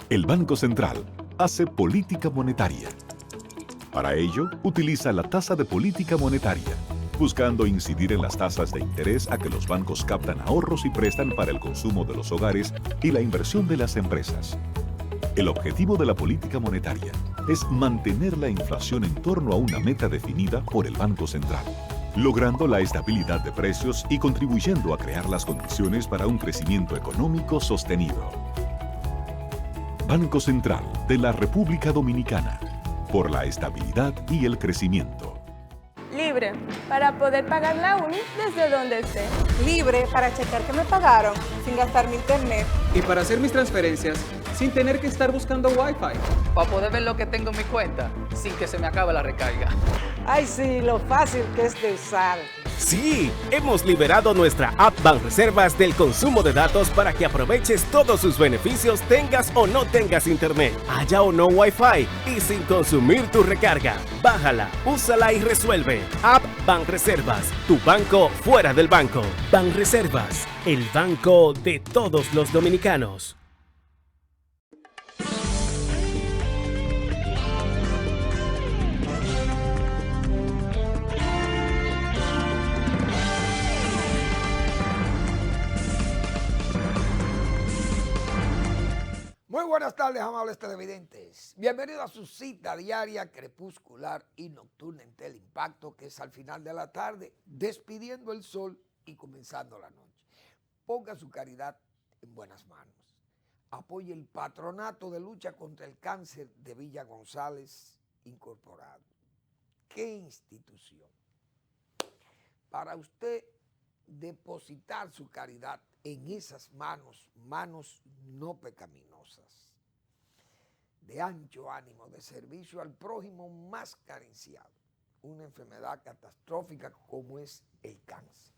El Banco Central hace política monetaria. Para ello, utiliza la tasa de política monetaria, buscando incidir en las tasas de interés a que los bancos captan ahorros y prestan para el consumo de los hogares y la inversión de las empresas. El objetivo de la política monetaria es mantener la inflación en torno a una meta definida por el Banco Central, logrando la estabilidad de precios y contribuyendo a crear las condiciones para un crecimiento económico sostenido. Banco Central de la República Dominicana, por la estabilidad y el crecimiento. Libre, para poder pagar la uni desde donde esté. Libre para checar que me pagaron sin gastar mi internet. Y para hacer mis transferencias sin tener que estar buscando Wi-Fi. Para poder ver lo que tengo en mi cuenta sin que se me acabe la recarga. Ay, sí, lo fácil que es de usar. Sí, hemos liberado nuestra app Banreservas del consumo de datos para que aproveches todos sus beneficios tengas o no tengas internet, haya o no Wi-Fi y sin consumir tu recarga. Bájala, úsala y resuelve. App Banreservas, tu banco fuera del banco. Banreservas, el banco de todos los dominicanos. Muy buenas tardes, amables televidentes. Bienvenidos a su cita diaria, crepuscular y nocturna en Teleimpacto, que es al final de la tarde, despidiendo el sol y comenzando la noche. Ponga su caridad en buenas manos. Apoye el Patronato de Lucha contra el Cáncer de Villa González Incorporado. ¿Qué institución? Para usted depositar su caridad en esas manos, manos no pecaminosas, de ancho ánimo, de servicio al prójimo más carenciado, una enfermedad catastrófica como es el cáncer.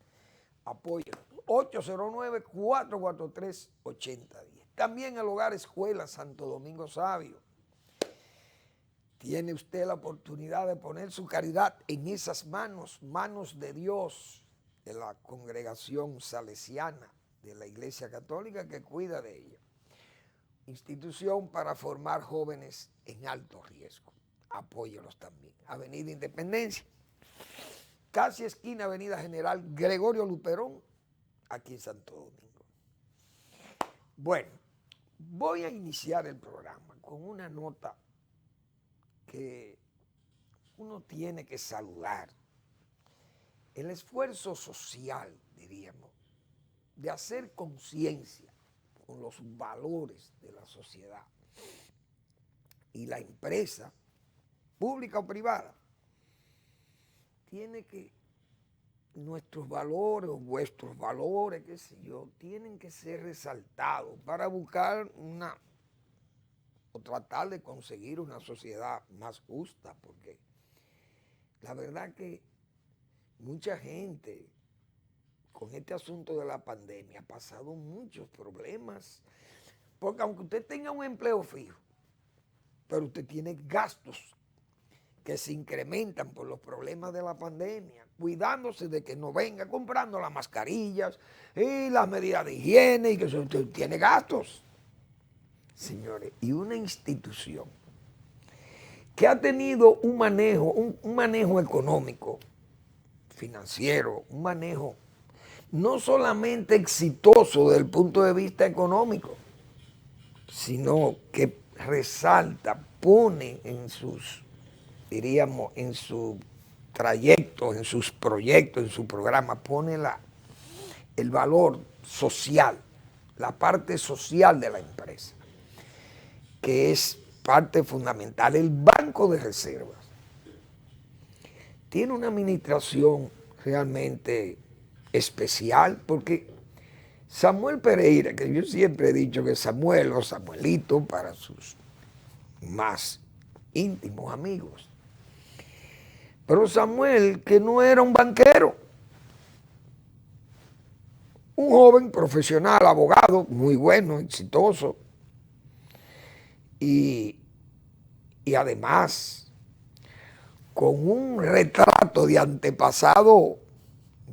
Apóyelo, 809-443-8010. También el Hogar Escuela Santo Domingo Sabio. Tiene usted la oportunidad de poner su caridad en esas manos, manos de Dios, de la congregación salesiana de la Iglesia Católica que cuida de ella. Institución para formar jóvenes en alto riesgo. Apóyelos también. Avenida Independencia, casi esquina Avenida General Gregorio Luperón, aquí en Santo Domingo. Bueno, voy a iniciar el programa con una nota que uno tiene que saludar. El esfuerzo social, diríamos, de hacer conciencia con los valores de la sociedad y la empresa, pública o privada, tiene que, nuestros valores o vuestros valores, qué sé yo, tienen que ser resaltados para buscar o tratar de conseguir una sociedad más justa, porque la verdad que mucha gente con este asunto de la pandemia ha pasado muchos problemas, porque aunque usted tenga un empleo fijo, pero usted tiene gastos que se incrementan por los problemas de la pandemia, cuidándose de que no venga comprando las mascarillas y las medidas de higiene, y que usted tiene gastos. Señores, y una institución que ha tenido un manejo económico, financiero, un manejo no solamente exitoso desde el punto de vista económico, sino que resalta, pone en sus, diríamos, en su trayecto, en sus proyectos, en su programa, pone el valor social, la parte social de la empresa, que es parte fundamental. El Banco de Reservas tiene una administración realmente especial, porque Samuel Pereira, que yo siempre he dicho que Samuel o Samuelito para sus más íntimos amigos, pero Samuel, que no era un banquero, un joven profesional, abogado, muy bueno, exitoso, y además con un retrato de antepasado,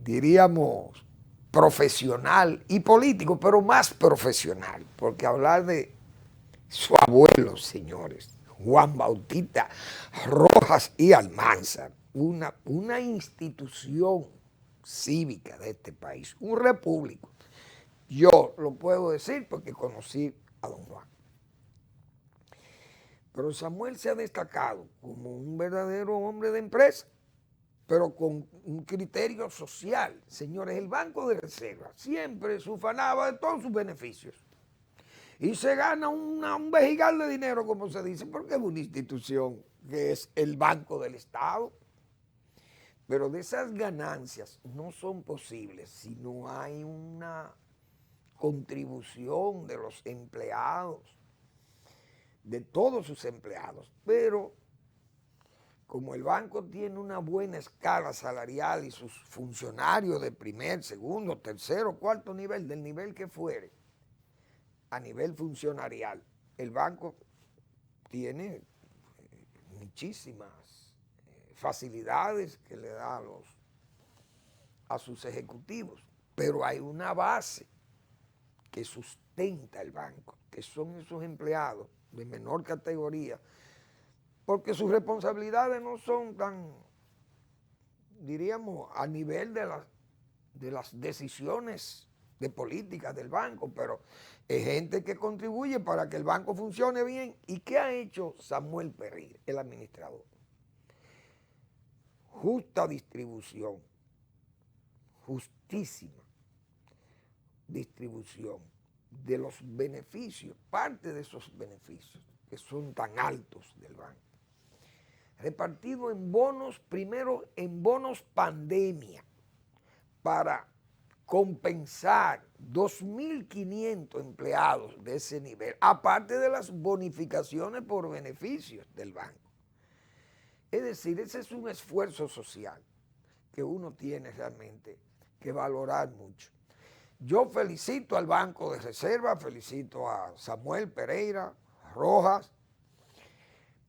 diríamos, profesional y político, pero más profesional, porque hablar de su abuelo, señores, Juan Bautista Rojas y Almanzar, una institución cívica de este país, un repúblico. Yo lo puedo decir porque conocí a don Juan. Pero Samuel se ha destacado como un verdadero hombre de empresa, pero con un criterio social. Señores, el Banco de Reserva siempre se ufanaba de todos sus beneficios. Y se gana un vejigal de dinero, como se dice, porque es una institución que es el Banco del Estado. Pero de esas ganancias no son posibles si no hay una contribución de los empleados, de todos sus empleados. Pero como el banco tiene una buena escala salarial y sus funcionarios de primer, segundo, tercero, cuarto nivel, del nivel que fuere, a nivel funcionarial, el banco tiene muchísimas facilidades que le da a sus ejecutivos, pero hay una base que sustenta el banco, que son esos empleados de menor categoría, porque sus responsabilidades no son tan, diríamos, a nivel de las decisiones de política del banco, pero es gente que contribuye para que el banco funcione bien. ¿Y qué ha hecho Samuel Pereira, el administrador? Justa distribución, justísima distribución de los beneficios, parte de esos beneficios que son tan altos del banco, repartido en bonos, primero en bonos pandemia, para compensar 2.500 empleados de ese nivel, aparte de las bonificaciones por beneficios del banco. Es decir, ese es un esfuerzo social que uno tiene realmente que valorar mucho. Yo felicito al Banco de Reserva, felicito a Samuel Pereira Rojas,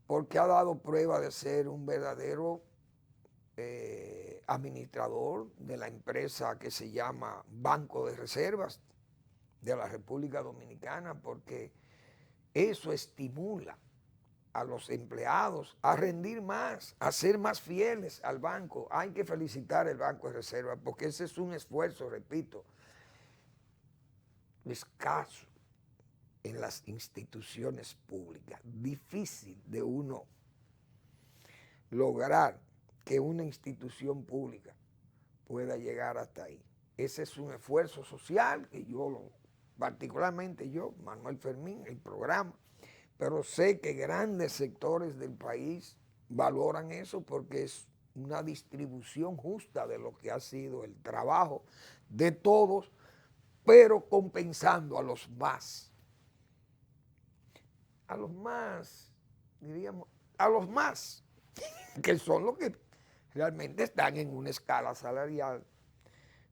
porque ha dado prueba de ser un verdadero administrador de la empresa que se llama Banco de Reservas de la República Dominicana, porque eso estimula a los empleados a rendir más, a ser más fieles al banco. Hay que felicitar al Banco de Reserva porque ese es un esfuerzo, repito, escaso en las instituciones públicas, difícil de uno lograr que una institución pública pueda llegar hasta ahí. Ese es un esfuerzo social que particularmente yo, Manuel Fermín, el programa, pero sé que grandes sectores del país valoran eso porque es una distribución justa de lo que ha sido el trabajo de todos, pero compensando a los más, diríamos, a los más, que son los que realmente están en una escala salarial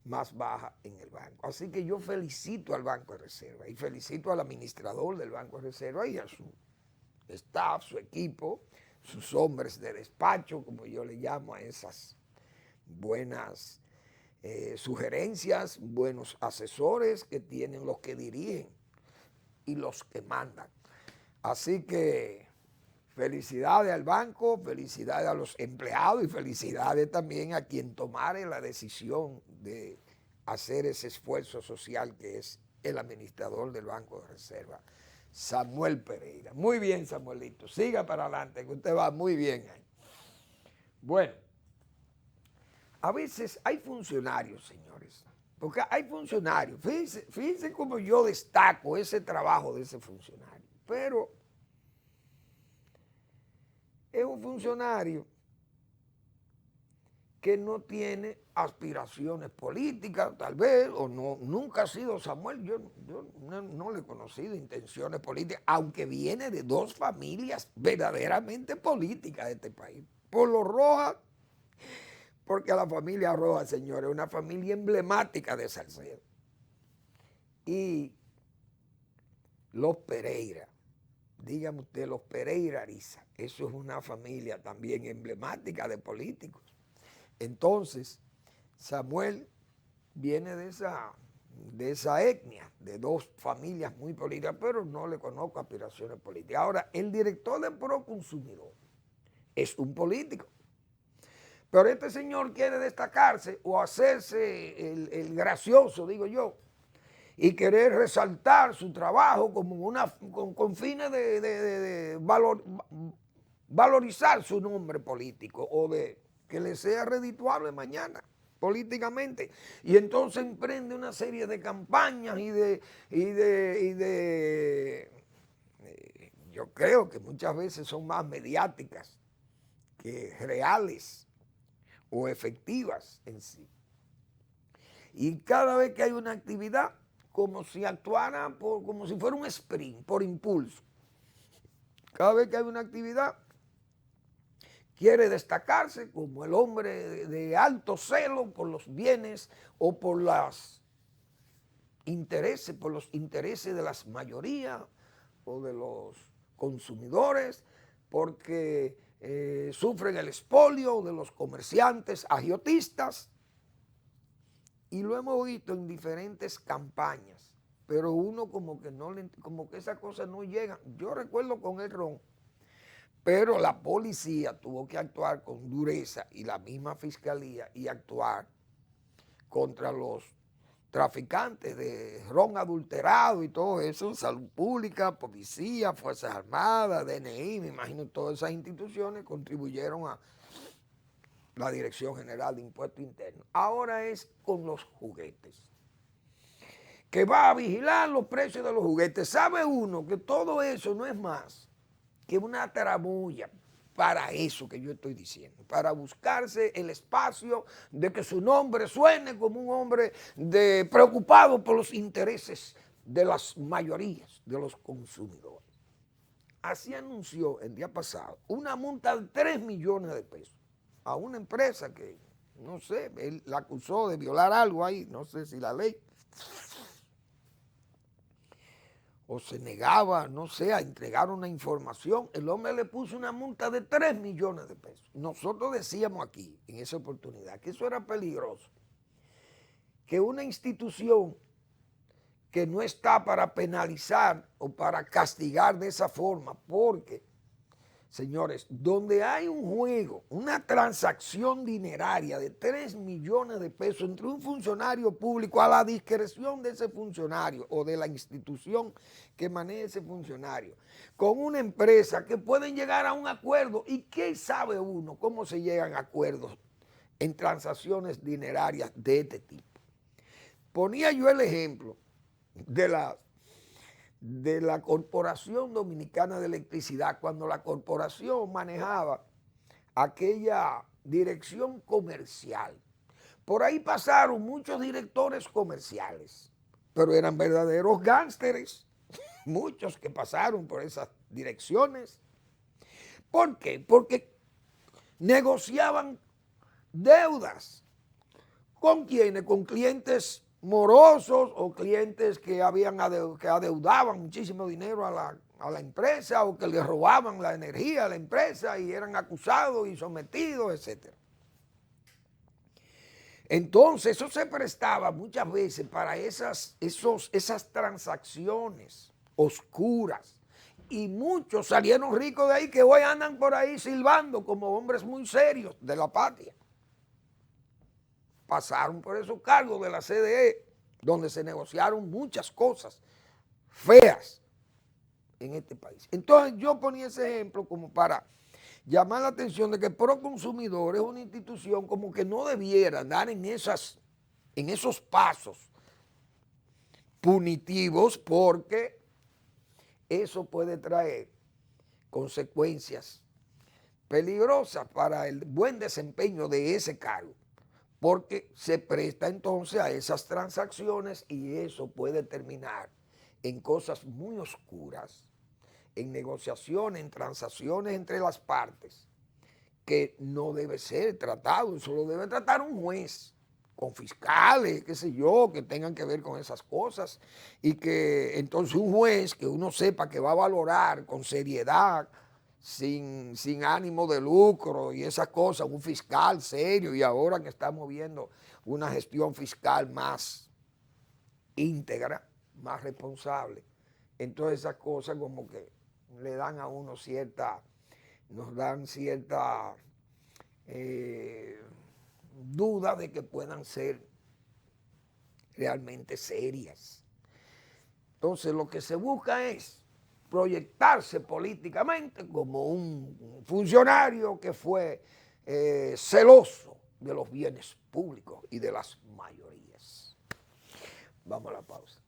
más baja en el banco. Así que yo felicito al Banco de Reserva y felicito al administrador del Banco de Reserva y a su staff, su equipo, sus hombres de despacho, como yo le llamo a esas buenas sugerencias, buenos asesores que tienen los que dirigen y los que mandan. Así que felicidades al banco, felicidades a los empleados y felicidades también a quien tomare la decisión de hacer ese esfuerzo social que es el administrador del Banco de Reserva, Samuel Pereira. Muy bien, Samuelito, siga para adelante, que usted va muy bien ahí. Bueno, a veces hay funcionarios, señores, porque hay funcionarios, fíjense cómo yo destaco ese trabajo de ese funcionario, pero es un funcionario que no tiene aspiraciones políticas, tal vez, o no, nunca ha sido Samuel. Yo no le he conocido intenciones políticas, aunque viene de dos familias verdaderamente políticas de este país. Por los Rojas, porque la familia Rojas, señores, es una familia emblemática de Salcedo. Y los Pereira, dígame usted, los Pereira Ariza, eso es una familia también emblemática de políticos. Entonces, Samuel viene de esa de esa etnia, de dos familias muy políticas, pero no le conozco aspiraciones políticas. Ahora, el director de Proconsumidor es un político, pero este señor quiere destacarse o hacerse el gracioso, digo yo, y querer resaltar su trabajo como con fines de valorizar su nombre político o de que le sea redituable mañana políticamente. Y entonces emprende una serie de campañas yo creo que muchas veces son más mediáticas que reales o efectivas en sí. Y cada vez que hay una actividad, como si actuara como si fuera un sprint, por impulso. Cada vez que hay una actividad, quiere destacarse como el hombre de alto celo por los bienes o por los intereses de las mayorías o de los consumidores, porque sufren el expolio de los comerciantes agiotistas. Y lo hemos visto en diferentes campañas, pero uno como que esas cosas no llegan. Yo recuerdo con el ron, pero la policía tuvo que actuar con dureza y la misma fiscalía y actuar contra los traficantes de ron adulterado y todo eso, salud pública, policía, Fuerzas Armadas, DNI, me imagino todas esas instituciones contribuyeron a la Dirección General de Impuestos Internos. Ahora es con los juguetes, que va a vigilar los precios de los juguetes. ¿Sabe uno que todo eso no es más que una tramulla para eso que yo estoy diciendo? Para buscarse el espacio de que su nombre suene como un hombre preocupado por los intereses de las mayorías de los consumidores. Así anunció el día pasado una multa de 3 millones de pesos a una empresa que, no sé, él la acusó de violar algo ahí, no sé si la ley, o se negaba, no sé, a entregar una información. El hombre le puso una multa de 3 millones de pesos. Nosotros decíamos aquí, en esa oportunidad, que eso era peligroso, que una institución que no está para penalizar o para castigar de esa forma, porque señores, donde hay un juego, una transacción dineraria de 3 millones de pesos entre un funcionario público a la discreción de ese funcionario o de la institución que maneja ese funcionario, con una empresa que pueden llegar a un acuerdo. ¿Y qué sabe uno cómo se llegan a acuerdos en transacciones dinerarias de este tipo? Ponía yo el ejemplo de la Corporación Dominicana de Electricidad, cuando la corporación manejaba aquella dirección comercial. Por ahí pasaron muchos directores comerciales, pero eran verdaderos gánsteres, muchos que pasaron por esas direcciones. ¿Por qué? Porque negociaban deudas. ¿Con quiénes? Con clientes morosos o clientes que adeudaban muchísimo dinero a la empresa o que le robaban la energía a la empresa y eran acusados y sometidos, etc. Entonces eso se prestaba muchas veces para esas transacciones oscuras, y muchos salieron ricos de ahí que hoy andan por ahí silbando como hombres muy serios de la patria. Pasaron por esos cargos de la CDE, donde se negociaron muchas cosas feas en este país. Entonces yo ponía ese ejemplo como para llamar la atención de que Proconsumidor es una institución como que no debiera andar en esos pasos punitivos, porque eso puede traer consecuencias peligrosas para el buen desempeño de ese cargo, porque se presta entonces a esas transacciones y eso puede terminar en cosas muy oscuras, en negociaciones, en transacciones entre las partes, que no debe ser tratado. Eso lo debe tratar un juez, con fiscales, qué sé yo, que tengan que ver con esas cosas, y que entonces un juez que uno sepa que va a valorar con seriedad, sin ánimo de lucro y esas cosas, un fiscal serio, y ahora que estamos viendo una gestión fiscal más íntegra, más responsable. Entonces esas cosas como que le dan a uno nos dan cierta duda de que puedan ser realmente serias. Entonces lo que se busca es proyectarse políticamente como un funcionario que fue celoso de los bienes públicos y de las mayorías. Vamos a la pausa.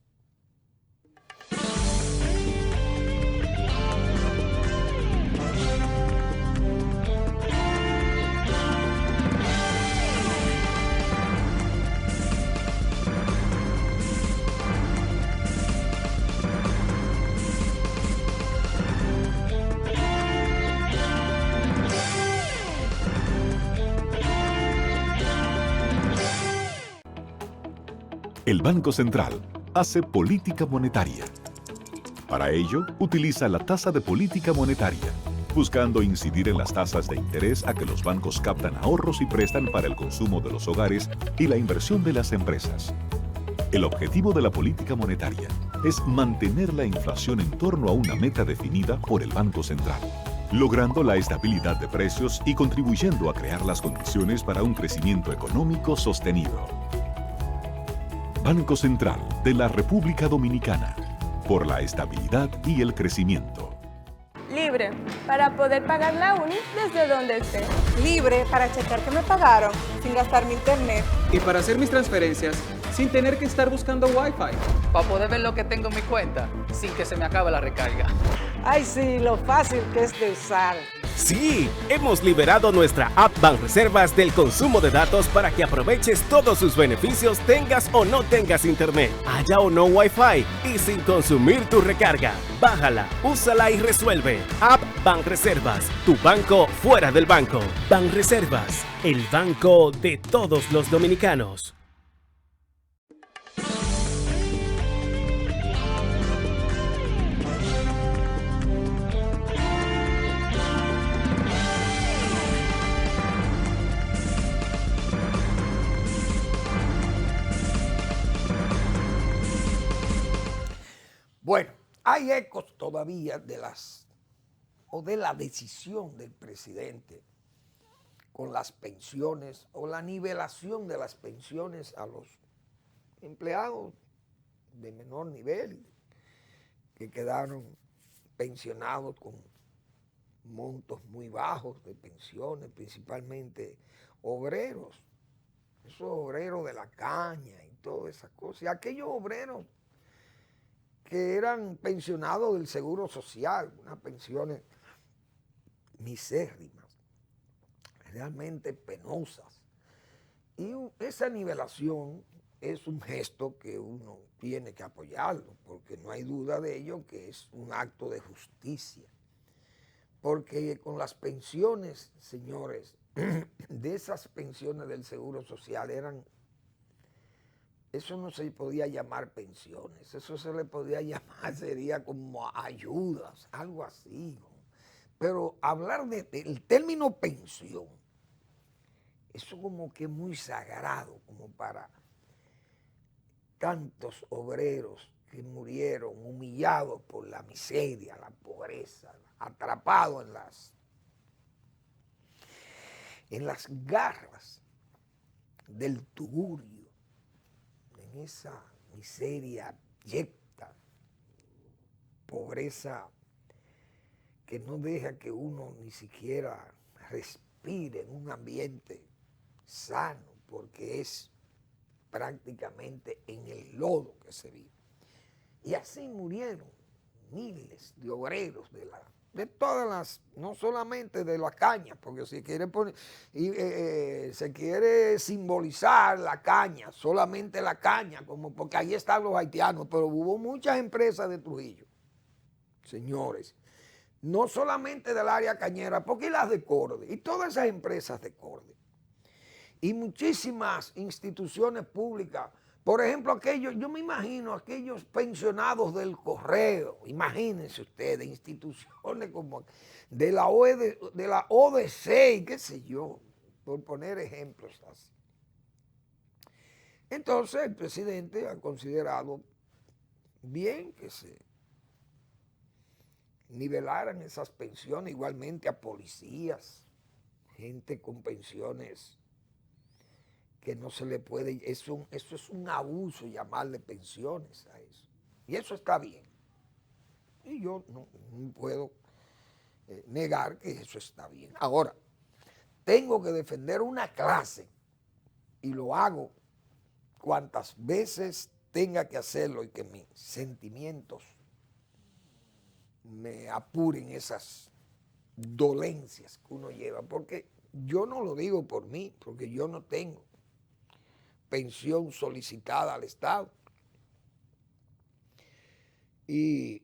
El Banco Central hace política monetaria. Para ello, utiliza la tasa de política monetaria, buscando incidir en las tasas de interés a que los bancos captan ahorros y prestan para el consumo de los hogares y la inversión de las empresas. El objetivo de la política monetaria es mantener la inflación en torno a una meta definida por el Banco Central, logrando la estabilidad de precios y contribuyendo a crear las condiciones para un crecimiento económico sostenido. Banco Central de la República Dominicana, por la estabilidad y el crecimiento. Libre, para poder pagar la uni desde donde esté. Libre para checar que me pagaron sin gastar mi internet. Y para hacer mis transferencias sin tener que estar buscando Wi-Fi. Para poder ver lo que tengo en mi cuenta sin que se me acabe la recarga. Ay, sí, lo fácil que es de usar. Sí, hemos liberado nuestra app Banreservas del consumo de datos para que aproveches todos sus beneficios tengas o no tengas internet, haya o no Wi-Fi y sin consumir tu recarga. Bájala, úsala y resuelve. App Banreservas, tu banco fuera del banco. Banreservas, el banco de todos los dominicanos. Bueno, hay ecos todavía de la decisión del presidente con las pensiones o la nivelación de las pensiones a los empleados de menor nivel que quedaron pensionados con montos muy bajos de pensiones, principalmente obreros, esos obreros de la caña y todas esas cosas, y aquellos obreros que eran pensionados del Seguro Social, unas pensiones misérrimas, realmente penosas. Y esa nivelación es un gesto que uno tiene que apoyarlo, porque no hay duda de ello que es un acto de justicia. Porque con las pensiones, señores, de esas pensiones del Seguro Social eso no se podía llamar pensiones, eso se le podía llamar, sería como ayudas, algo así. Pero hablar del término pensión, eso como que es muy sagrado, como para tantos obreros que murieron humillados por la miseria, la pobreza, atrapados en las garras del tugurio, en esa miseria abyecta, pobreza que no deja que uno ni siquiera respire en un ambiente sano, porque es prácticamente en el lodo que se vive. Y así murieron miles de obreros de todas las, no solamente de la caña, porque si quiere poner, se quiere simbolizar la caña, solamente la caña, como porque ahí están los haitianos, pero hubo muchas empresas de Trujillo, señores, no solamente del área cañera, porque las de Corde, y todas esas empresas de Corde, y muchísimas instituciones públicas. Por ejemplo, yo me imagino aquellos pensionados del correo, imagínense ustedes, instituciones como de la ODC y qué sé yo, por poner ejemplos así. Entonces el presidente ha considerado bien que se nivelaran esas pensiones, igualmente a policías, gente con pensiones que no se le puede, eso es un abuso llamarle pensiones a eso. Y eso está bien. Y yo no puedo negar que eso está bien. Ahora, tengo que defender una clase y lo hago cuantas veces tenga que hacerlo y que mis sentimientos me apuren esas dolencias que uno lleva, porque yo no lo digo por mí, porque yo no tengo pensión solicitada al Estado y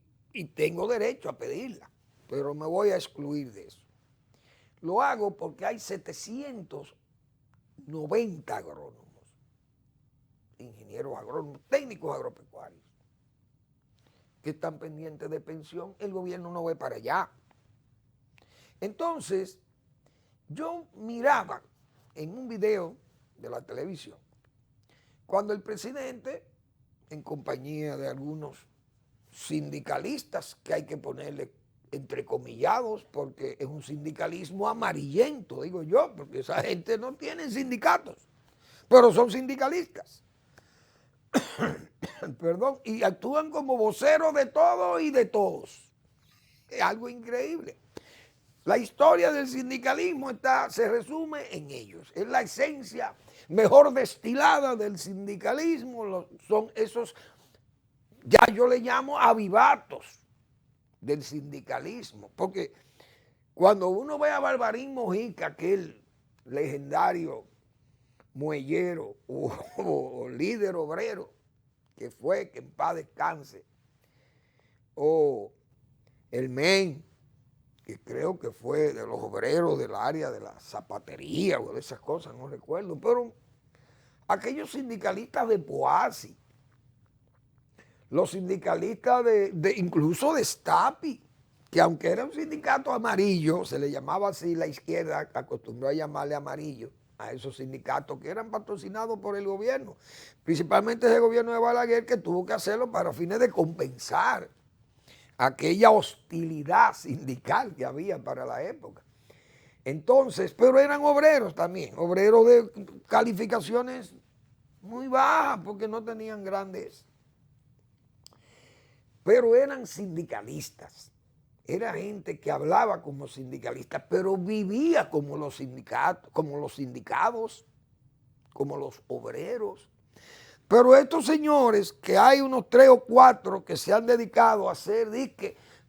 tengo derecho a pedirla, pero me voy a excluir de eso. Lo hago porque hay 790 agrónomos, ingenieros agrónomos, técnicos agropecuarios, que están pendientes de pensión. El gobierno no ve para allá. Entonces, yo miraba en un video de la televisión, cuando el presidente, en compañía de algunos sindicalistas, que hay que ponerle entrecomillados, porque es un sindicalismo amarillento, digo yo, porque esa gente no tiene sindicatos, pero son sindicalistas. Perdón, y actúan como voceros de todo y de todos. Es algo increíble. La historia del sindicalismo se resume en ellos. Es la esencia mejor destilada del sindicalismo. Son esos, ya yo le llamo avivatos del sindicalismo. Porque cuando uno ve a Barbarín Mojica, aquel legendario muellero o líder obrero que fue, que en paz descanse, o el MEN, que creo que fue de los obreros del área de la zapatería o de esas cosas, no recuerdo, pero aquellos sindicalistas de Poasi, los sindicalistas incluso de Stapi, que aunque era un sindicato amarillo, se le llamaba así, la izquierda acostumbró a llamarle amarillo a esos sindicatos que eran patrocinados por el gobierno, principalmente ese gobierno de Balaguer, que tuvo que hacerlo para fines de compensar aquella hostilidad sindical que había para la época. Entonces, pero eran obreros también, obreros de calificaciones muy bajas porque no tenían grandes, pero eran sindicalistas. Era gente que hablaba como sindicalistas, pero vivía como los sindicatos, como los sindicados, como los obreros. Pero estos señores, que hay unos 3 o 4 que se han dedicado a ser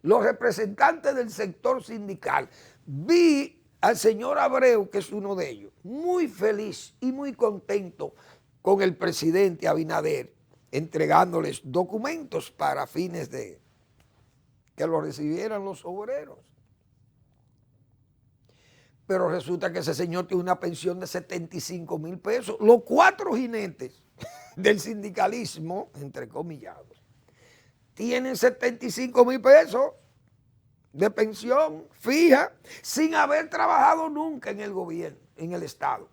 los representantes del sector sindical, vi al señor Abreu, que es uno de ellos, muy feliz y muy contento con el presidente Abinader, entregándoles documentos para fines de que lo recibieran los obreros. Pero resulta que ese señor tiene una pensión de 75,000 pesos. Los 4 jinetes del sindicalismo, entrecomillados, tienen 75,000 pesos de pensión fija sin haber trabajado nunca en el gobierno, en el Estado.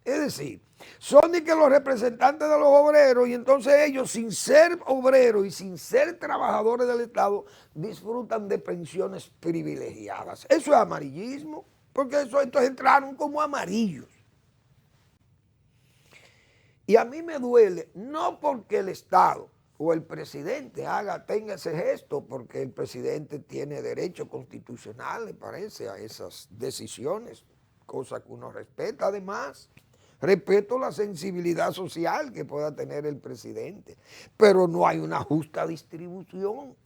Es decir, son de que los representantes de los obreros, y entonces ellos, sin ser obreros y sin ser trabajadores del Estado, disfrutan de pensiones privilegiadas. Eso es amarillismo, porque estos entraron como amarillos. Y a mí me duele, no porque el Estado o el presidente tenga ese gesto, porque el presidente tiene derecho constitucional, le parece, a esas decisiones, cosa que uno respeta. Además, respeto la sensibilidad social que pueda tener el presidente, pero no hay una justa distribución.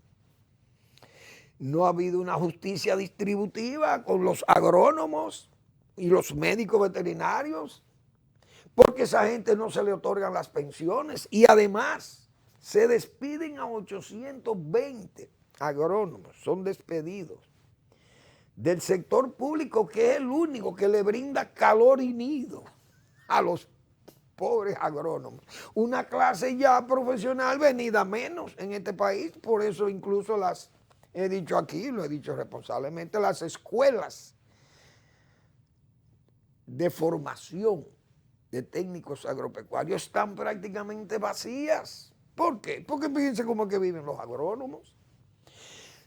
No ha habido una justicia distributiva con los agrónomos y los médicos veterinarios, porque a esa gente no se le otorgan las pensiones y además se despiden a 820 agrónomos, son despedidos del sector público, que es el único que le brinda calor y nido a los pobres agrónomos. Una clase ya profesional venida menos en este país, por eso incluso he dicho aquí, lo he dicho responsablemente, las escuelas de formación de técnicos agropecuarios están prácticamente vacías. ¿Por qué? Porque fíjense cómo es que viven los agrónomos.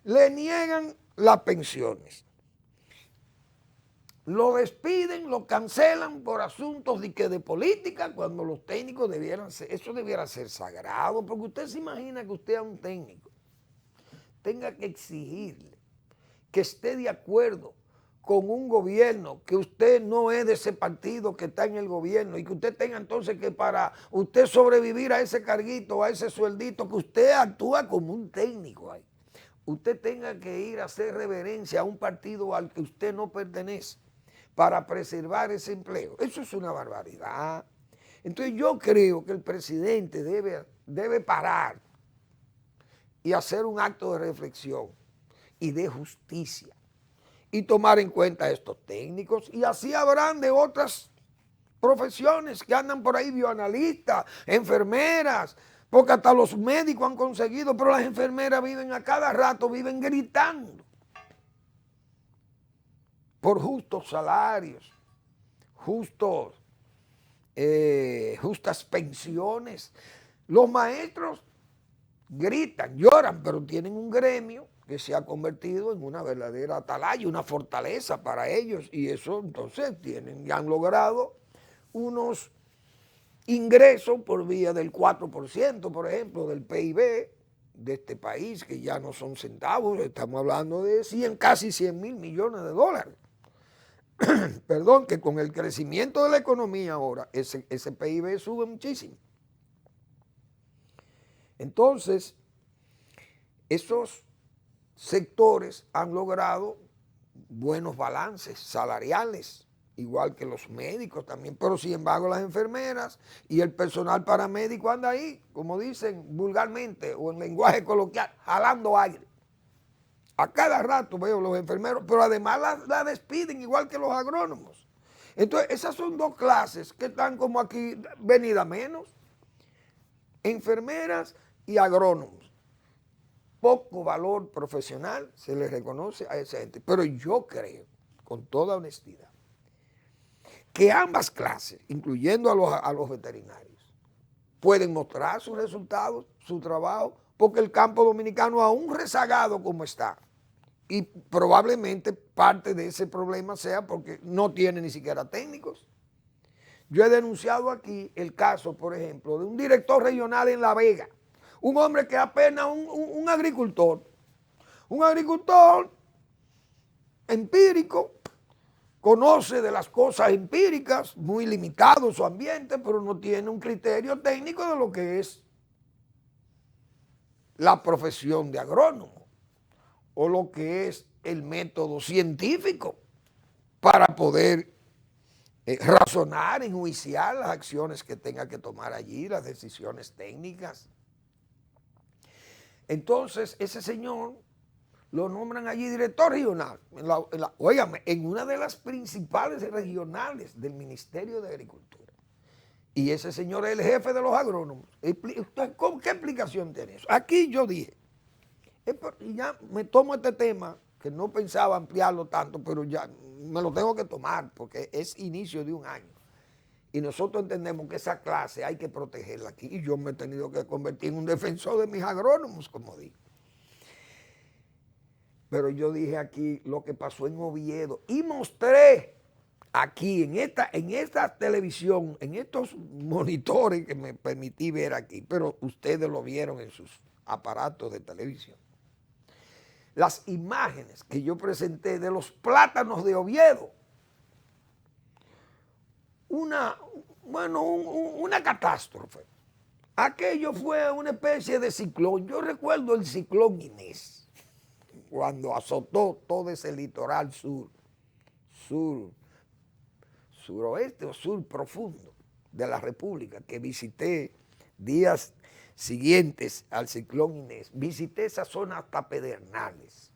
Le niegan las pensiones. Lo despiden, lo cancelan por asuntos de política, cuando los técnicos debieran ser, eso debiera ser sagrado, porque usted se imagina que usted a un técnico tenga que exigirle que esté de acuerdo con un gobierno, que usted no es de ese partido que está en el gobierno y que usted tenga entonces que para usted sobrevivir a ese carguito, a ese sueldito, que usted actúa como un técnico ahí. Usted tenga que ir a hacer reverencia a un partido al que usted no pertenece para preservar ese empleo. Eso es una barbaridad. Entonces yo creo que el presidente debe parar y hacer un acto de reflexión y de justicia y tomar en cuenta a estos técnicos, y así habrán de otras profesiones que andan por ahí, bioanalistas, enfermeras, porque hasta los médicos han conseguido, pero las enfermeras viven a cada rato, viven gritando por justos salarios, justas pensiones. Los maestros gritan, lloran, pero tienen un gremio que se ha convertido en una verdadera atalaya, una fortaleza para ellos, y eso entonces y han logrado unos ingresos por vía del 4%, por ejemplo, del PIB de este país, que ya no son centavos, estamos hablando de casi 100 mil millones de dólares. Perdón, que con el crecimiento de la economía ahora, ese PIB sube muchísimo. Entonces, esos sectores han logrado buenos balances salariales, igual que los médicos también, pero sin embargo las enfermeras y el personal paramédico anda ahí, como dicen vulgarmente o en lenguaje coloquial, jalando aire. A cada rato veo los enfermeros, pero además la despiden igual que los agrónomos. Entonces esas son dos clases que están como aquí venida menos, enfermeras y agrónomos. Poco valor profesional se le reconoce a esa gente, pero yo creo, con toda honestidad, que ambas clases, incluyendo a los veterinarios, pueden mostrar sus resultados, su trabajo, porque el campo dominicano aún rezagado como está, y probablemente parte de ese problema sea porque no tiene ni siquiera técnicos. Yo he denunciado aquí el caso, por ejemplo, de un director regional en La Vega, un hombre que apenas un agricultor empírico, conoce de las cosas empíricas, muy limitado su ambiente, pero no tiene un criterio técnico de lo que es la profesión de agrónomo o lo que es el método científico para poder razonar, enjuiciar las acciones que tenga que tomar allí, las decisiones técnicas. Entonces, ese señor lo nombran allí director regional, óigame, en una de las principales regionales del Ministerio de Agricultura. Y ese señor es el jefe de los agrónomos. ¿Qué explicación tiene eso? Aquí yo dije, y ya me tomo este tema, que no pensaba ampliarlo tanto, pero ya me lo tengo que tomar porque es inicio de un año. Y nosotros entendemos que esa clase hay que protegerla aquí. Y yo me he tenido que convertir en un defensor de mis agrónomos, como digo. Pero yo dije aquí lo que pasó en Oviedo y mostré aquí en esta televisión, en estos monitores que me permití ver aquí, pero ustedes lo vieron en sus aparatos de televisión. Las imágenes que yo presenté de los plátanos de Oviedo. Una catástrofe. Aquello fue una especie de ciclón. Yo recuerdo el ciclón Inés, cuando azotó todo ese litoral suroeste o sur profundo de la República, que visité días siguientes al ciclón Inés. Visité esa zona hasta Pedernales,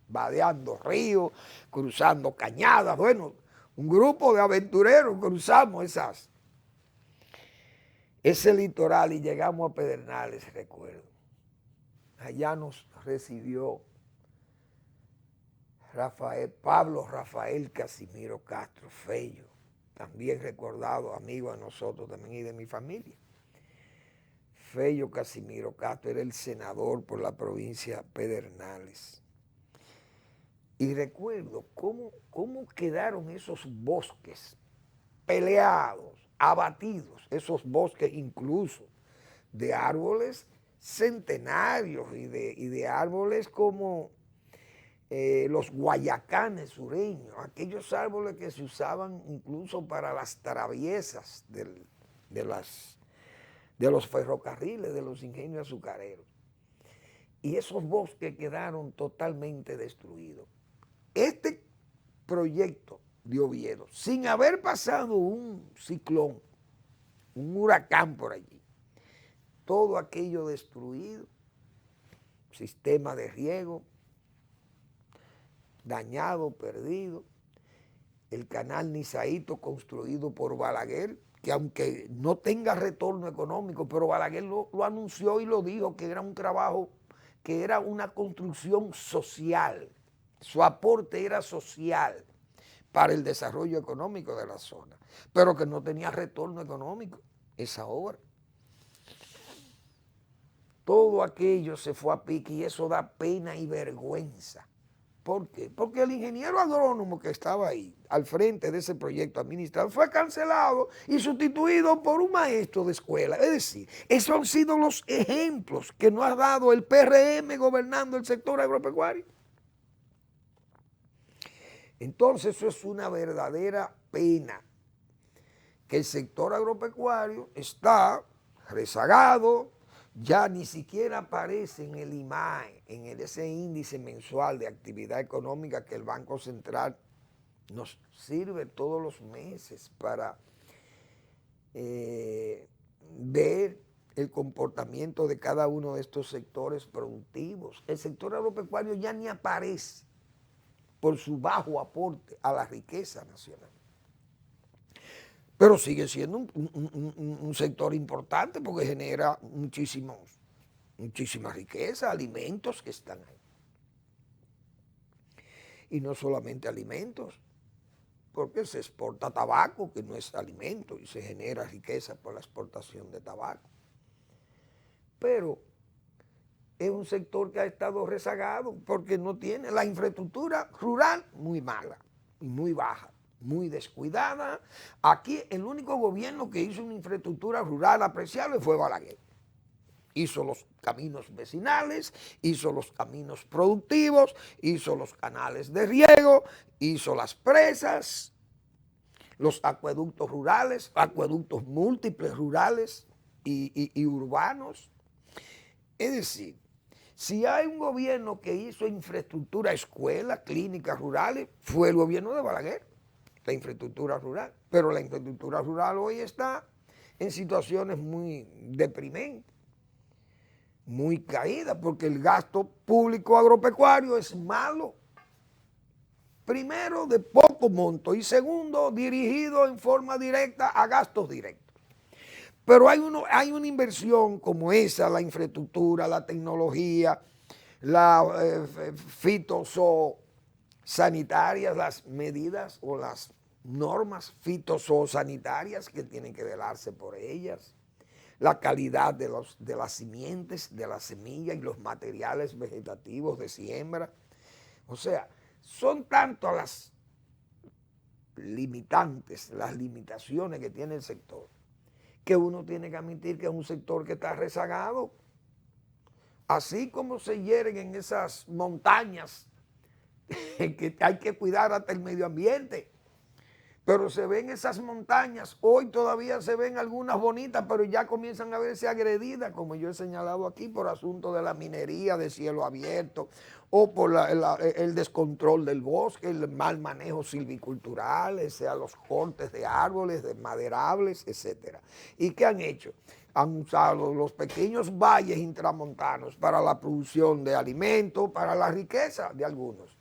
vadeando ríos, cruzando cañadas, bueno, un grupo de aventureros cruzamos ese litoral y llegamos a Pedernales, recuerdo. Allá nos recibió Pablo Rafael Casimiro Castro Fello, también recordado, amigo de nosotros también y de mi familia. Fello Casimiro Castro era el senador por la provincia Pedernales. Y recuerdo cómo quedaron esos bosques peleados, abatidos, esos bosques incluso de árboles centenarios y de árboles como los guayacanes sureños, aquellos árboles que se usaban incluso para las traviesas de los ferrocarriles, de los ingenios azucareros. Y esos bosques quedaron totalmente destruidos. Este proyecto de Oviedo, sin haber pasado un ciclón, un huracán por allí, todo aquello destruido, sistema de riego, dañado, perdido, el canal Nizaíto construido por Balaguer, que aunque no tenga retorno económico, pero Balaguer lo anunció y lo dijo, que era un trabajo, que era una construcción social, su aporte era social para el desarrollo económico de la zona, pero que no tenía retorno económico esa obra. Todo aquello se fue a pique y eso da pena y vergüenza. ¿Por qué? Porque el ingeniero agrónomo que estaba ahí, al frente de ese proyecto administrado, fue cancelado y sustituido por un maestro de escuela. Es decir, esos han sido los ejemplos que nos ha dado el PRM gobernando el sector agropecuario. Entonces eso es una verdadera pena, que el sector agropecuario está rezagado, ya ni siquiera aparece en el IMAE, en ese índice mensual de actividad económica que el Banco Central nos sirve todos los meses para ver el comportamiento de cada uno de estos sectores productivos. El sector agropecuario ya ni aparece por su bajo aporte a la riqueza nacional. Pero sigue siendo un sector importante porque genera muchísima riqueza, alimentos que están ahí. Y no solamente alimentos, porque se exporta tabaco, que no es alimento, y se genera riqueza por la exportación de tabaco. Pero es un sector que ha estado rezagado porque no tiene la infraestructura rural muy mala y muy baja, muy descuidada. Aquí el único gobierno que hizo una infraestructura rural apreciable fue Balaguer. Hizo los caminos vecinales, hizo los caminos productivos, hizo los canales de riego, hizo las presas, los acueductos rurales, acueductos múltiples rurales y urbanos. Es decir, si hay un gobierno que hizo infraestructura, escuelas, clínicas rurales, fue el gobierno de Balaguer, la infraestructura rural. Pero la infraestructura rural hoy está en situaciones muy deprimentes, muy caídas, porque el gasto público agropecuario es malo. Primero, de poco monto, y segundo, dirigido en forma directa a gastos directos. Pero hay una inversión como esa, la infraestructura, la tecnología, la fitosanitarias, las medidas o las normas fitosanitarias que tienen que velarse por ellas, la calidad de las simientes, de la semilla y los materiales vegetativos de siembra. O sea, son tanto las limitantes, las limitaciones que tiene el sector, que uno tiene que admitir que es un sector que está rezagado. Así como se hieren en esas montañas, que hay que cuidar hasta el medio ambiente, pero se ven esas montañas, hoy todavía se ven algunas bonitas, pero ya comienzan a verse agredidas, como yo he señalado aquí, por asunto de la minería de cielo abierto, o por el descontrol del bosque, el mal manejo silvicultural, sea los cortes de árboles, de maderables, etc. ¿Y qué han hecho? Han usado los pequeños valles intramontanos para la producción de alimentos, para la riqueza de algunos,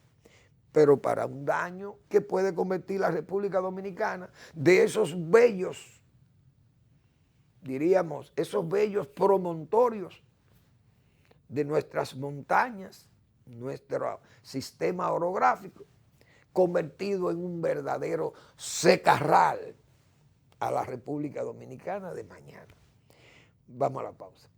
pero para un daño que puede convertir la República Dominicana de esos bellos, diríamos, esos bellos promontorios de nuestras montañas, nuestro sistema orográfico, convertido en un verdadero secarral a la República Dominicana de mañana. Vamos a la pausa.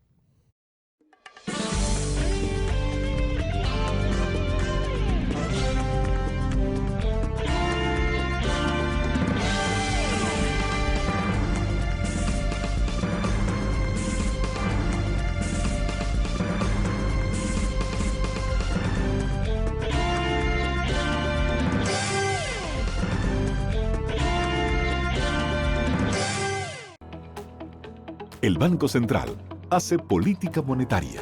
El Banco Central hace política monetaria.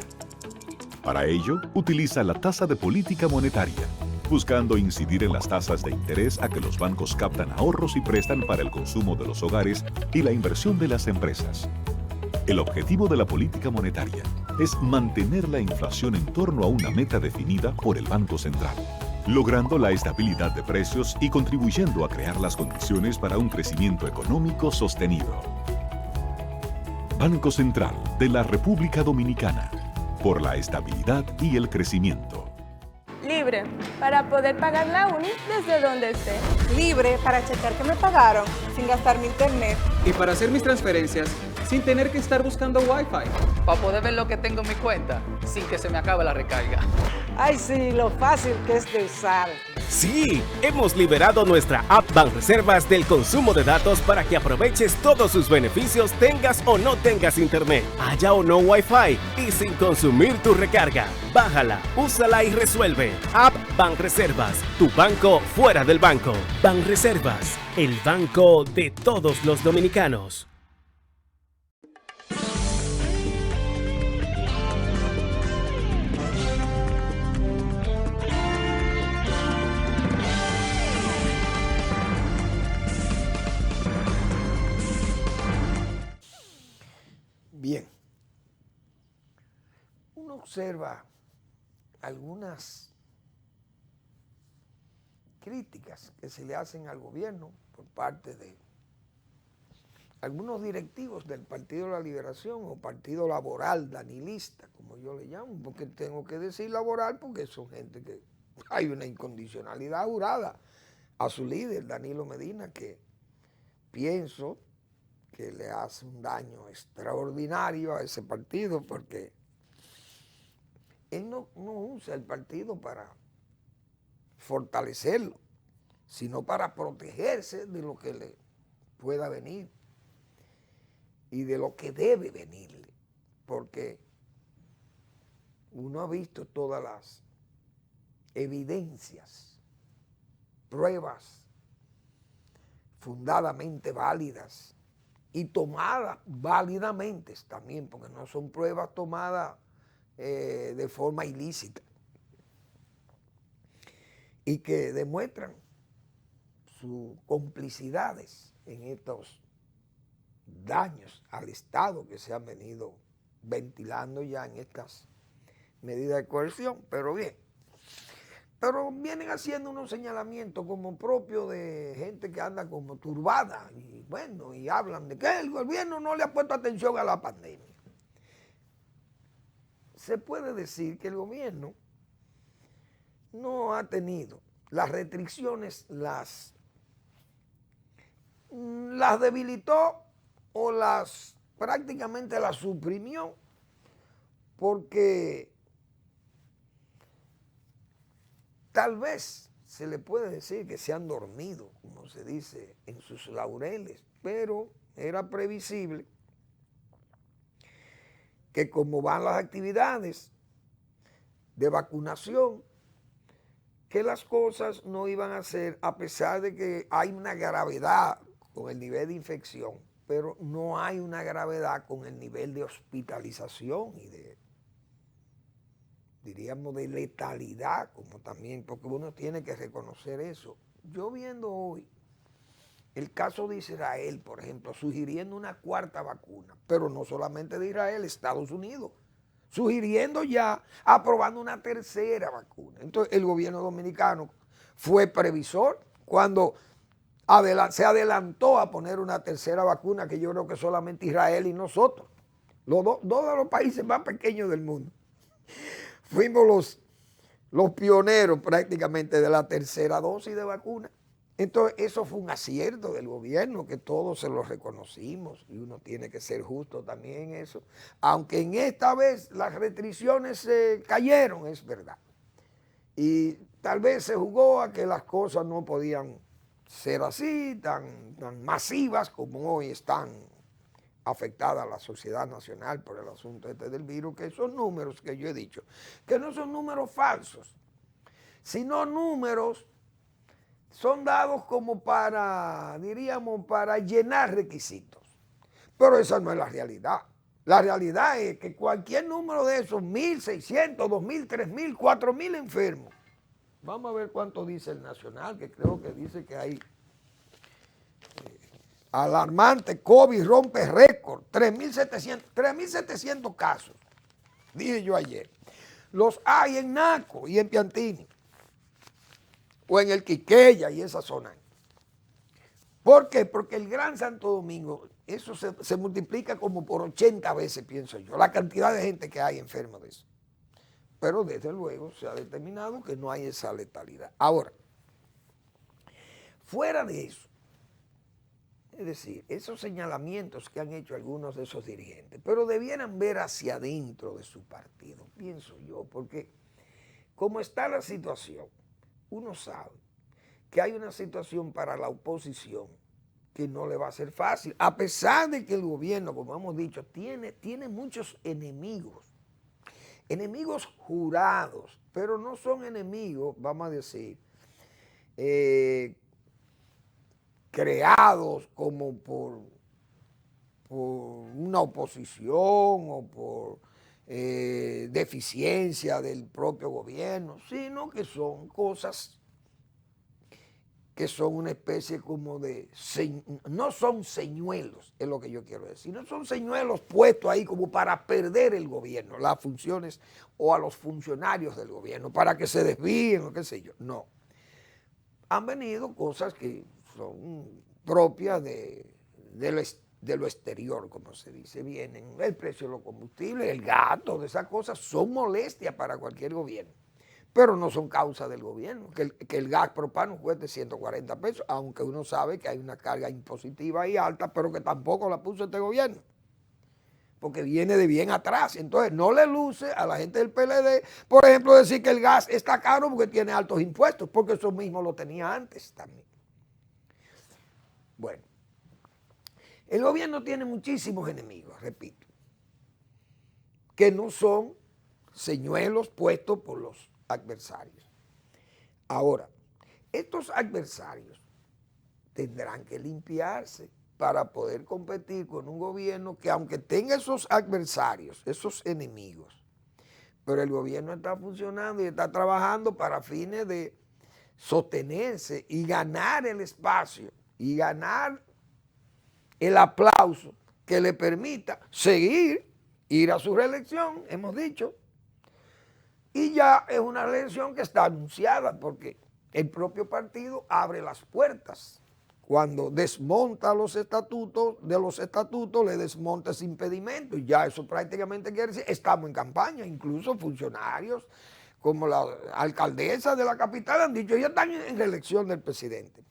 Para ello, utiliza la tasa de política monetaria, buscando incidir en las tasas de interés a que los bancos captan ahorros y prestan para el consumo de los hogares y la inversión de las empresas. El objetivo de la política monetaria es mantener la inflación en torno a una meta definida por el Banco Central, logrando la estabilidad de precios y contribuyendo a crear las condiciones para un crecimiento económico sostenido. Banco Central de la República Dominicana, por la estabilidad y el crecimiento. Libre, para poder pagar la uni desde donde esté. Libre para checar que me pagaron sin gastar mi internet. Y para hacer mis transferencias sin tener que estar buscando Wi-Fi. Para poder ver lo que tengo en mi cuenta sin que se me acabe la recarga. Ay, sí, lo fácil que es de usar. Sí, hemos liberado nuestra app Banreservas del consumo de datos para que aproveches todos sus beneficios tengas o no tengas internet, haya o no Wi-Fi y sin consumir tu recarga. Bájala, úsala y resuelve. App Banreservas, tu banco fuera del banco. Banreservas, el banco de todos los dominicanos. Bien, uno observa algunas críticas que se le hacen al gobierno por parte de algunos directivos del Partido de la Liberación o Partido Laboral Danilista, como yo le llamo, porque tengo que decir laboral porque son gente que hay una incondicionalidad jurada a su líder, Danilo Medina, que pienso que le hace un daño extraordinario a ese partido porque él no usa el partido para fortalecerlo, sino para protegerse de lo que le pueda venir y de lo que debe venirle, porque uno ha visto todas las evidencias, pruebas fundadamente válidas y tomadas válidamente también, porque no son pruebas tomadas de forma ilícita y que demuestran sus complicidades en estos daños al Estado que se han venido ventilando ya en estas medidas de coerción, pero bien. Pero vienen haciendo unos señalamientos como propios de gente que anda como turbada y bueno, y hablan de que el gobierno no le ha puesto atención a la pandemia. Se puede decir que el gobierno no ha tenido las restricciones, las debilitó o prácticamente las suprimió porque tal vez se le puede decir que se han dormido, como se dice, en sus laureles, pero era previsible que como van las actividades de vacunación, que las cosas no iban a ser, a pesar de que hay una gravedad con el nivel de infección, pero no hay una gravedad con el nivel de hospitalización y diríamos de letalidad, como también, porque uno tiene que reconocer eso. Yo viendo hoy el caso de Israel, por ejemplo, sugiriendo una cuarta vacuna, pero no solamente de Israel, Estados Unidos, sugiriendo ya, aprobando una tercera vacuna. Entonces el gobierno dominicano fue previsor cuando se adelantó a poner una tercera vacuna, que yo creo que solamente Israel y nosotros, dos de los países más pequeños del mundo, fuimos los pioneros prácticamente de la tercera dosis de vacuna. Entonces, eso fue un acierto del gobierno, que todos se lo reconocimos, y uno tiene que ser justo también en eso. Aunque en esta vez las restricciones se cayeron, es verdad. Y tal vez se jugó a que las cosas no podían ser así, tan masivas como hoy están afectada a la sociedad nacional por el asunto este del virus, que son números que yo he dicho, que no son números falsos, sino números son dados como para, diríamos, para llenar requisitos. Pero esa no es la realidad. La realidad es que cualquier número de esos, 1.600, 2.000, 3.000, 4.000 enfermos, vamos a ver cuánto dice el Nacional, que creo que dice que hay alarmante, COVID rompe récord, 3.700 casos, dije yo ayer. Los hay en Naco y en Piantini, o en el Quiqueya y esa zona. ¿Por qué? Porque el Gran Santo Domingo, eso se multiplica como por 80 veces, pienso yo, la cantidad de gente que hay enferma de eso. Pero desde luego se ha determinado que no hay esa letalidad. Ahora, fuera de eso, es decir, esos señalamientos que han hecho algunos de esos dirigentes, pero debieran ver hacia adentro de su partido, pienso yo, porque como está la situación, uno sabe que hay una situación para la oposición que no le va a ser fácil, a pesar de que el gobierno, como hemos dicho, tiene muchos enemigos jurados, pero no son enemigos, vamos a decir, creados como por una oposición o por deficiencia del propio gobierno, sino que son cosas que son una especie como de, no son señuelos, es lo que yo quiero decir, no son señuelos puestos ahí como para perder el gobierno, las funciones o a los funcionarios del gobierno, para que se desvíen o qué sé yo, no. Han venido cosas que son propias de lo exterior, como se dice, vienen el precio de los combustibles, el gasto, de esas cosas son molestias para cualquier gobierno, pero no son causa del gobierno, que el gas propano cueste 140 pesos, aunque uno sabe que hay una carga impositiva y alta, pero que tampoco la puso este gobierno, porque viene de bien atrás. Entonces no le luce a la gente del PLD, por ejemplo, decir que el gas está caro porque tiene altos impuestos, porque eso mismo lo tenía antes también. Bueno, el gobierno tiene muchísimos enemigos, repito, que no son señuelos puestos por los adversarios. Ahora, estos adversarios tendrán que limpiarse para poder competir con un gobierno que, aunque tenga esos adversarios, esos enemigos, pero el gobierno está funcionando y está trabajando para fines de sostenerse y ganar el espacio y ganar el aplauso que le permita seguir, ir a su reelección, hemos dicho, y ya es una reelección que está anunciada porque el propio partido abre las puertas. Cuando desmonta los estatutos, le desmonta ese impedimento, y ya eso prácticamente quiere decir, estamos en campaña, incluso funcionarios como la alcaldesa de la capital han dicho, ya están en reelección del presidente.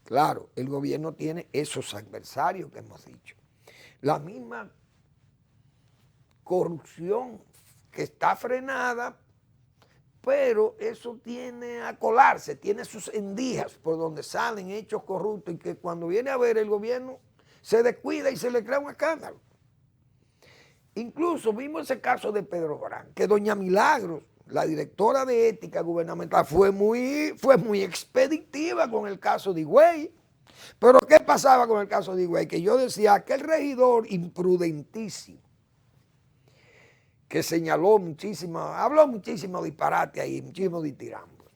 Claro, el gobierno tiene esos adversarios que hemos dicho. La misma corrupción que está frenada, pero eso tiene a colarse, tiene sus endijas por donde salen hechos corruptos y que cuando viene a ver el gobierno se descuida y se le crea un escándalo. Incluso vimos ese caso de Pedro Brán, que doña Milagros, la directora de ética gubernamental, fue muy expeditiva con el caso de Higüey. Pero ¿qué pasaba con el caso de Higüey? Que yo decía, aquel regidor imprudentísimo, que señaló muchísimo, habló muchísimo disparate ahí, muchísimo ditirambos.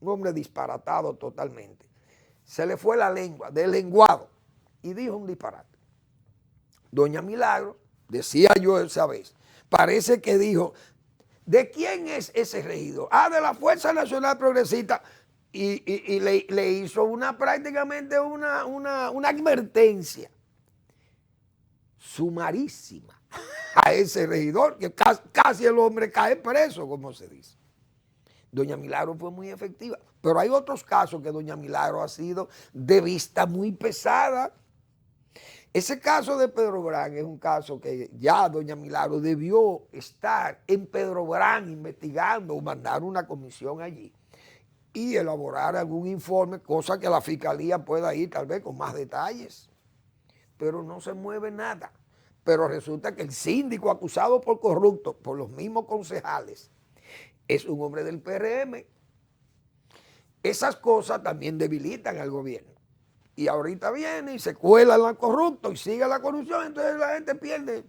Un hombre disparatado totalmente. Se le fue la lengua, del lenguado, y dijo un disparate. Doña Milagros, decía yo esa vez, parece que dijo, ¿de quién es ese regidor? Ah, de la Fuerza Nacional Progresista. Y le hizo prácticamente una advertencia sumarísima a ese regidor, que casi el hombre cae preso, como se dice. Doña Milagro fue muy efectiva. Pero hay otros casos que doña Milagro ha sido de vista muy pesada. Ese caso de Pedro Brán es un caso que ya doña Milagro debió estar en Pedro Brán investigando o mandar una comisión allí y elaborar algún informe, cosa que la fiscalía pueda ir tal vez con más detalles. Pero no se mueve nada. Pero resulta que el síndico acusado por corrupto, por los mismos concejales, es un hombre del PRM. Esas cosas también debilitan al gobierno. Y ahorita viene y se cuela en la corrupto y sigue la corrupción, entonces la gente pierde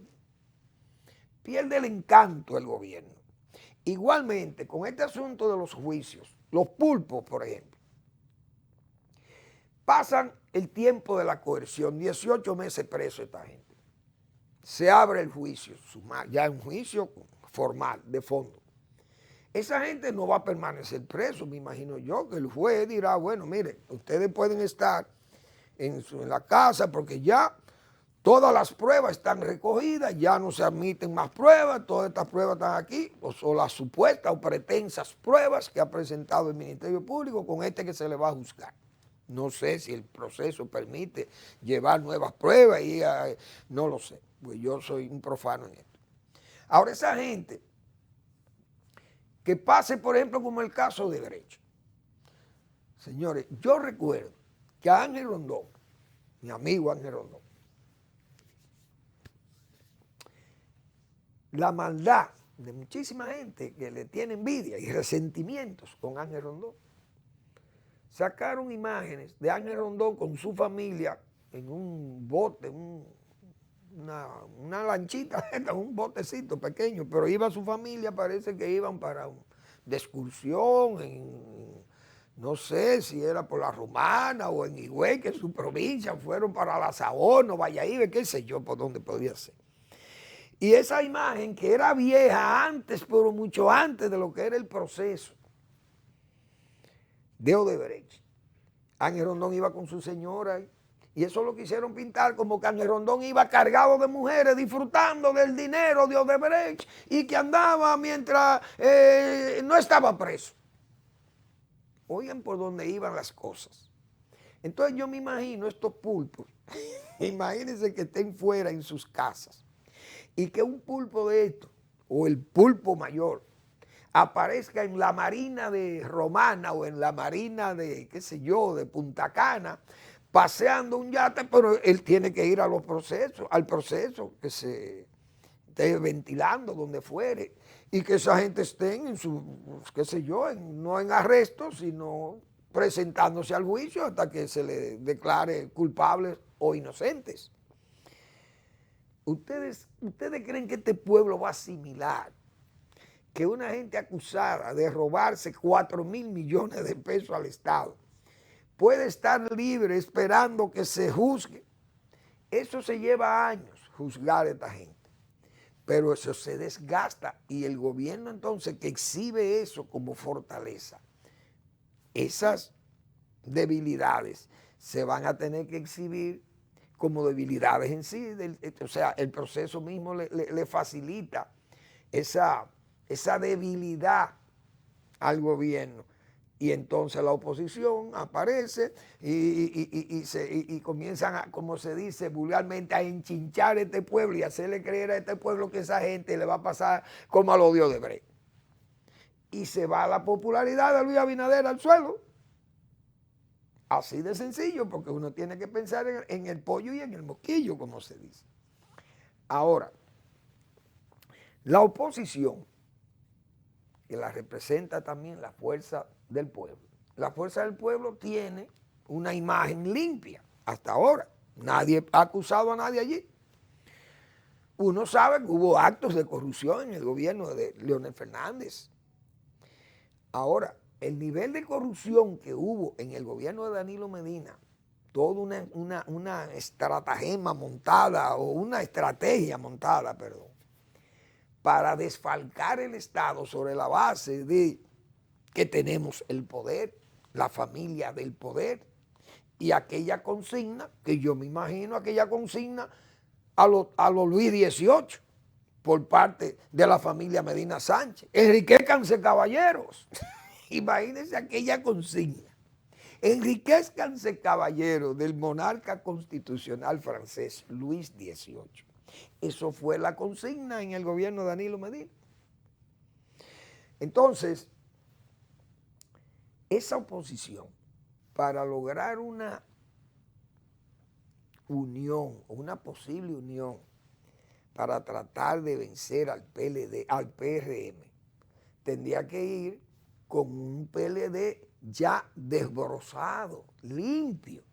el encanto del gobierno. Igualmente, con este asunto de los juicios, los pulpos, por ejemplo, pasan el tiempo de la coerción, 18 meses preso esta gente. Se abre el juicio, ya un juicio formal, de fondo. Esa gente no va a permanecer preso, me imagino yo, que el juez dirá, bueno, mire, ustedes pueden estar en la casa porque ya todas las pruebas están recogidas, ya no se admiten más pruebas, todas estas pruebas están aquí, o las supuestas o pretensas pruebas que ha presentado el Ministerio Público con este que se le va a juzgar. No sé si el proceso permite llevar nuevas pruebas, no lo sé, pues yo soy un profano en esto. Ahora esa gente que pase, por ejemplo, como el caso de Brecht. Señores, yo recuerdo que a Ángel Rondón, mi amigo Ángel Rondón, la maldad de muchísima gente que le tiene envidia y resentimientos con Ángel Rondón, sacaron imágenes de Ángel Rondón con su familia en un bote, una lanchita, un botecito pequeño, pero iba su familia, parece que iban de excursión, no sé si era por la Romana o en Higüey, que es su provincia, fueron para la Saona o Valladolid, qué sé yo, por dónde podía ser. Y esa imagen que era vieja antes, pero mucho antes de lo que era el proceso de Odebrecht, Ángel Rondón iba con su señora y eso lo quisieron pintar como que Ángel Rondón iba cargado de mujeres disfrutando del dinero de Odebrecht y que andaba mientras no estaba preso. Oigan por dónde iban las cosas. Entonces yo me imagino estos pulpos, imagínense que estén fuera en sus casas y que un pulpo de estos, o el pulpo mayor, aparezca en la marina de Romana o en la marina de, qué sé yo, de Punta Cana, paseando un yate, pero él tiene que ir al proceso que se esté ventilando donde fuere y que esa gente esté en su, qué sé yo, no en arresto, sino presentándose al juicio hasta que se le declare culpables o inocentes. ¿Ustedes creen que este pueblo va a asimilar que una gente acusada de robarse 4.000 millones de pesos al Estado puede estar libre esperando que se juzgue? Eso se lleva años, juzgar a esta gente. Pero eso se desgasta y el gobierno entonces que exhibe eso como fortaleza, esas debilidades se van a tener que exhibir como debilidades en sí. O sea, el proceso mismo le facilita esa debilidad al gobierno. Y entonces la oposición aparece y comienzan, como se dice vulgarmente, a enchinchar a este pueblo y hacerle creer a este pueblo que esa gente le va a pasar como a los de Odebrecht. Y se va la popularidad de Luis Abinader al suelo. Así de sencillo, porque uno tiene que pensar en el pollo y en el mosquillo, como se dice. Ahora, la oposición, que la representa también la fuerza del pueblo. La fuerza del pueblo tiene una imagen limpia hasta ahora. Nadie ha acusado a nadie allí. Uno sabe que hubo actos de corrupción en el gobierno de Leonel Fernández. Ahora, el nivel de corrupción que hubo en el gobierno de Danilo Medina, toda una estratagema montada, o una estrategia montada, perdón, para desfalcar el Estado sobre la base de que tenemos el poder, la familia del poder, y aquella consigna, que yo me imagino aquella consigna a los Luis XVIII, por parte de la familia Medina Sánchez. Enriquézcanse, caballeros. Imagínense aquella consigna. Enriquezcanse, caballeros, del monarca constitucional francés Luis XVIII. Eso fue la consigna en el gobierno de Danilo Medina. Entonces, esa oposición, para lograr una unión, una posible unión, para tratar de vencer al PLD, al PRM, tendría que ir con un PLD ya desbrozado, limpio,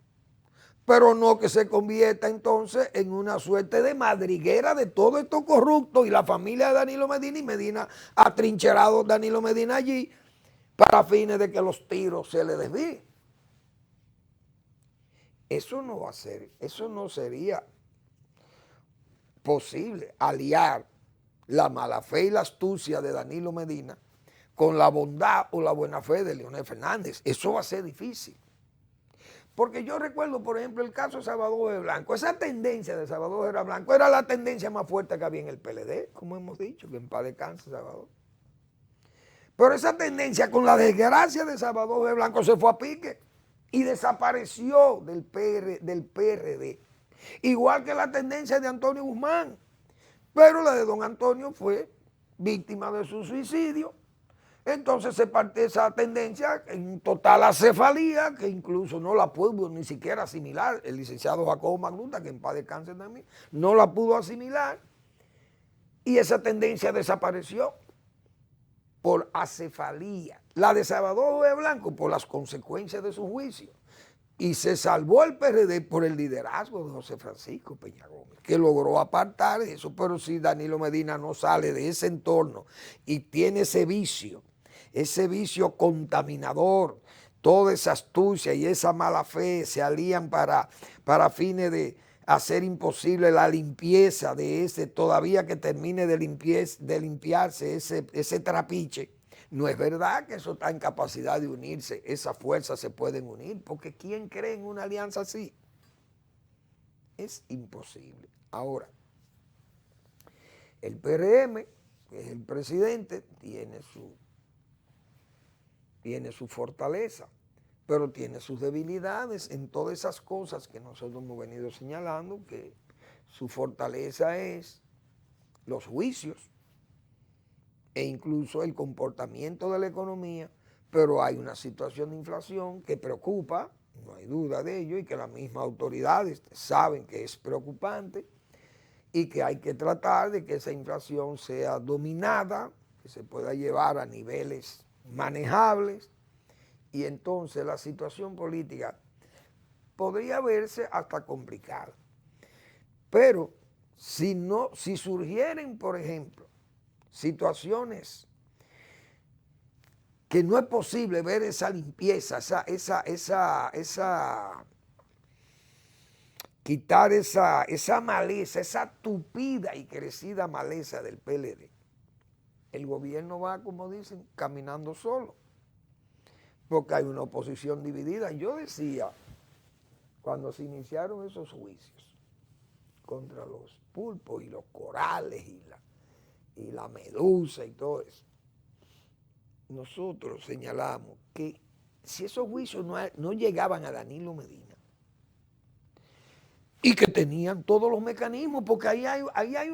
pero no que se convierta entonces en una suerte de madriguera de todo esto corrupto y la familia de Danilo Medina y Medina atrincherado Danilo Medina allí para fines de que los tiros se le desvíen. Eso no va a ser, eso no sería posible, aliar la mala fe y la astucia de Danilo Medina con la bondad o la buena fe de Leonel Fernández. Eso va a ser difícil. Porque yo recuerdo, por ejemplo, el caso de Salvador de Blanco. Esa tendencia de Salvador de Blanco era la tendencia más fuerte que había en el PLD, como hemos dicho, que en paz descanse Salvador. Pero esa tendencia, con la desgracia de Salvador de Blanco, se fue a pique y desapareció del PRD. Igual que la tendencia de Antonio Guzmán. Pero la de don Antonio fue víctima de su suicidio. Entonces se parte esa tendencia en total acefalía, que incluso no la pudo ni siquiera asimilar el licenciado Jacobo Magluta, que en paz descanse también, no la pudo asimilar. Y esa tendencia desapareció por acefalía. La de Salvador de Blanco por las consecuencias de su juicio. Y se salvó el PRD por el liderazgo de José Francisco Peña Gómez, que logró apartar eso. Pero si Danilo Medina no sale de ese entorno y tiene ese vicio contaminador, toda esa astucia y esa mala fe se alían para fines de hacer imposible la limpieza de ese, todavía que termine de limpiarse ese trapiche. No es verdad que eso está en capacidad de unirse, esas fuerzas se pueden unir, porque ¿quién cree en una alianza así? Es imposible. Ahora, el PRM, que es el presidente, tiene su fortaleza, pero tiene sus debilidades en todas esas cosas que nosotros hemos venido señalando, que su fortaleza es los juicios, e incluso el comportamiento de la economía, pero hay una situación de inflación que preocupa, no hay duda de ello, y que las mismas autoridades saben que es preocupante y que hay que tratar de que esa inflación sea dominada, que se pueda llevar a niveles manejables, y entonces la situación política podría verse hasta complicada. Pero si surgieren, por ejemplo, situaciones que no es posible ver esa limpieza, quitar esa maleza, esa tupida y crecida maleza del PLD, el gobierno va, como dicen, caminando solo, porque hay una oposición dividida. Yo decía, cuando se iniciaron esos juicios contra los pulpos y los corales y la medusa y todo eso, nosotros señalamos que si esos juicios no llegaban a Danilo Medina y que tenían todos los mecanismos, porque ahí hay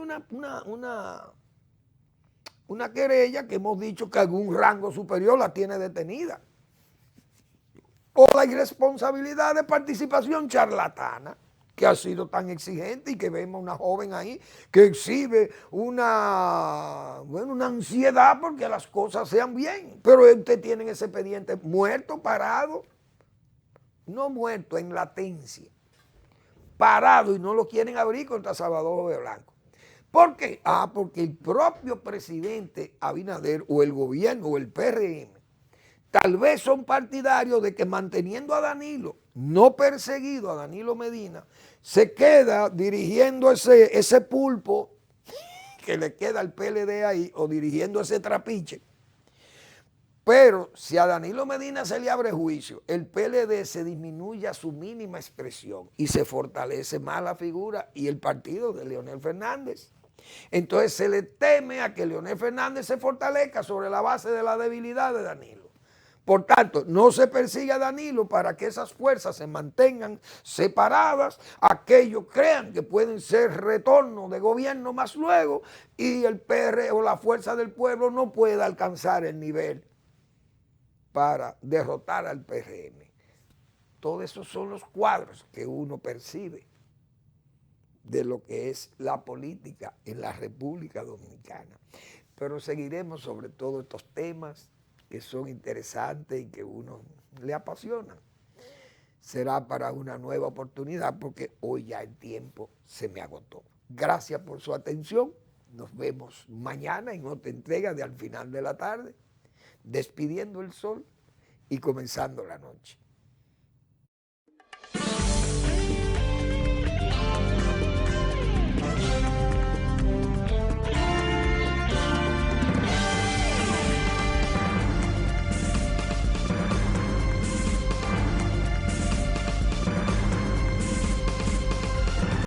una querella que hemos dicho que algún rango superior la tiene detenida, o la irresponsabilidad de participación charlatana, que ha sido tan exigente, y que vemos una joven ahí que exhibe una ansiedad porque las cosas sean bien. Pero usted tiene ese expediente muerto, parado, no muerto, en latencia, parado, y no lo quieren abrir contra Salvador de Blanco. ¿Por qué? Porque el propio presidente Abinader o el gobierno o el PRM tal vez son partidarios de que, manteniendo a Danilo, no perseguido a Danilo Medina, se queda dirigiendo ese pulpo que le queda al PLD ahí, o dirigiendo ese trapiche. Pero si a Danilo Medina se le abre juicio, el PLD se disminuye a su mínima expresión y se fortalece más la figura y el partido de Leonel Fernández. Entonces se le teme a que Leonel Fernández se fortalezca sobre la base de la debilidad de Danilo. Por tanto, no se persigue a Danilo para que esas fuerzas se mantengan separadas, aquellos crean que pueden ser retorno de gobierno más luego y el PR o la fuerza del pueblo no pueda alcanzar el nivel para derrotar al PRM. Todos esos son los cuadros que uno percibe de lo que es la política en la República Dominicana. Pero seguiremos sobre todo estos temas que son interesantes y que uno le apasionan. Será para una nueva oportunidad porque hoy ya el tiempo se me agotó. Gracias por su atención. Nos vemos mañana en otra entrega de Al Final de la Tarde, despidiendo el sol y comenzando la noche.